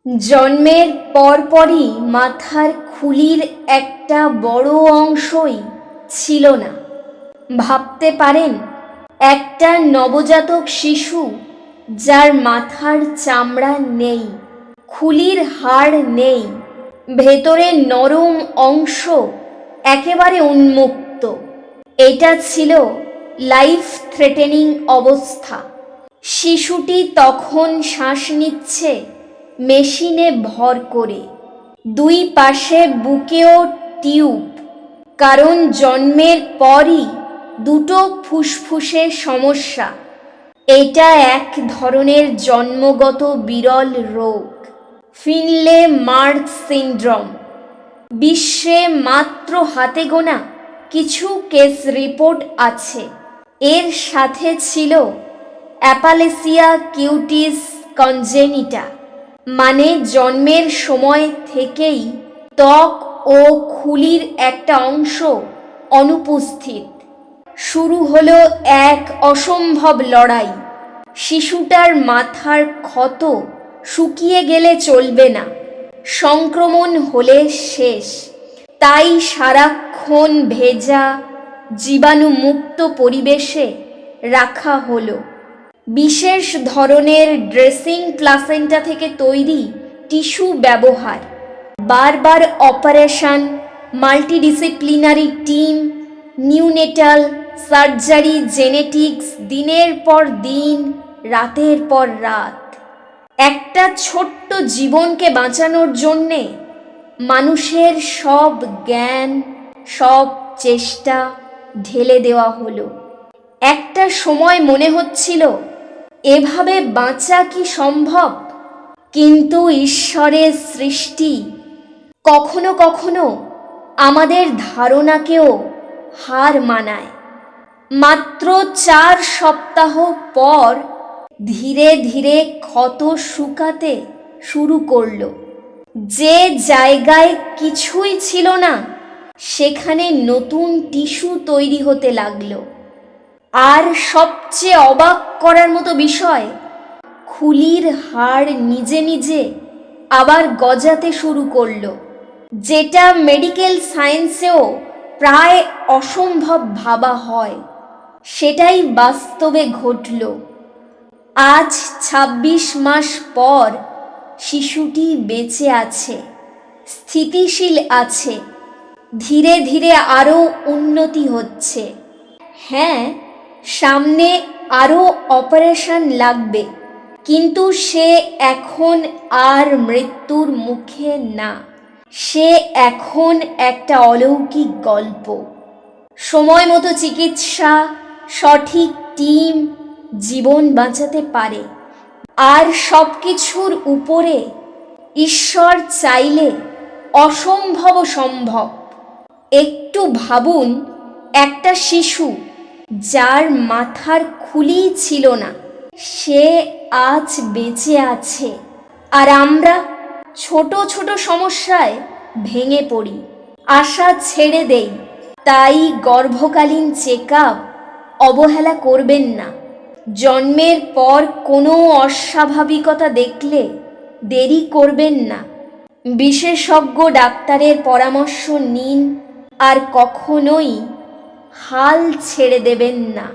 জন্মের পরপরই মাথার খুলির একটা বড় অংশই ছিল না। ভাবতে পারেন, একটা নবজাতক শিশু যার মাথার চামড়া নেই, খুলির হাড় নেই, ভেতরে নরম অংশ একেবারে উন্মুক্ত। এটা ছিল লাইফ থ্রেটেনিং অবস্থা। শিশুটি তখন শ্বাস নিচ্ছে মেশিনে ভর করে, দুই পাশে বুকেও টিউব, কারণ জন্মের পরই দুটো ফুসফুসের সমস্যা। এটা এক ধরনের জন্মগত বিরল রোগ, ফিনলে মার্ক সিন্ড্রোম। বিশ্বে মাত্র হাতে গোনা কিছু কেস রিপোর্ট আছে। এর সাথে ছিল অ্যাপালেসিয়া কিউটিস কনজেনিটা, মানে জন্মের সময় থেকেই ত্বক ও খুলির একটা অংশ অনুপস্থিত। শুরু হলো এক অসম্ভব লড়াই। শিশুটার মাথার ক্ষত শুকিয়ে গেলে চলবে না, সংক্রমণ হলে শেষ। তাই সারাক্ষণ ভেজা, জীবাণুমুক্ত পরিবেশে রাখা হলো। বিশেষ ধরনের ড্রেসিং প্লাসেন্টা থেকে তৈরি টিস্যু ব্যবহার, বারবার operation, multidisciplinary team, neonatal surgery, genetics, দিনের পর দিন, রাতের পর রাত। একটা ছোট্ট জীবনকে বাঁচানোর জন্যে মানুষের সব জ্ঞান, সব চেষ্টা ঢেলে দেওয়া হলো। একটা সময় মনে হচ্ছিল এভাবে বাঁচা কি সম্ভব, কিন্তু ঈশ্বরের সৃষ্টি কখনো কখনো আমাদের ধারণাকেও হার মানায়। মাত্র 4 সপ্তাহ পর ধীরে ধীরে ক্ষত শুকাতে শুরু করলো। যে জায়গায় কিছুই ছিল না, সেখানে নতুন টিস্যু তৈরি হতে লাগলো। আর সবচেয়ে অবাক করার মতো বিষয়, খুলির হাড় নিজে নিজে আবার গজাতে শুরু করলো, যেটা মেডিকেল সায়েন্সেও প্রায় অসম্ভব ভাবা হয়, সেটাই বাস্তবে ঘটল। আজ 26 মাস পর শিশুটি বেঁচে আছে, স্থিতিশীল আছে, ধীরে ধীরে আরও উন্নতি হচ্ছে। হ্যাঁ, সামনে আরও অপারেশন লাগবে, কিন্তু সে এখন আর মৃত্যুর মুখে না। সে এখন একটা অলৌকিক গল্প। সময় মতো চিকিৎসা, সঠিক টিম জীবন বাঁচাতে পারে। আর সব কিছুর উপরে ঈশ্বর চাইলে অসম্ভব সম্ভব। একটু ভাবুন, একটা শিশু যার মাথার খুলি ছিল না, সে আজ বেঁচে আছে। আর আমরা ছোট ছোট সমস্যায় ভেঙে পড়ি, আশা ছেড়ে দেই। তাই গর্ভকালীন চেকআপ অবহেলা করবেন না। জন্মের পর কোনো অস্বাভাবিকতা দেখলে দেরি করবেন না। বিশেষজ্ঞ ডাক্তারের পরামর্শ নিন, আর কখনোই হাল ছেড়ে দেবেন না।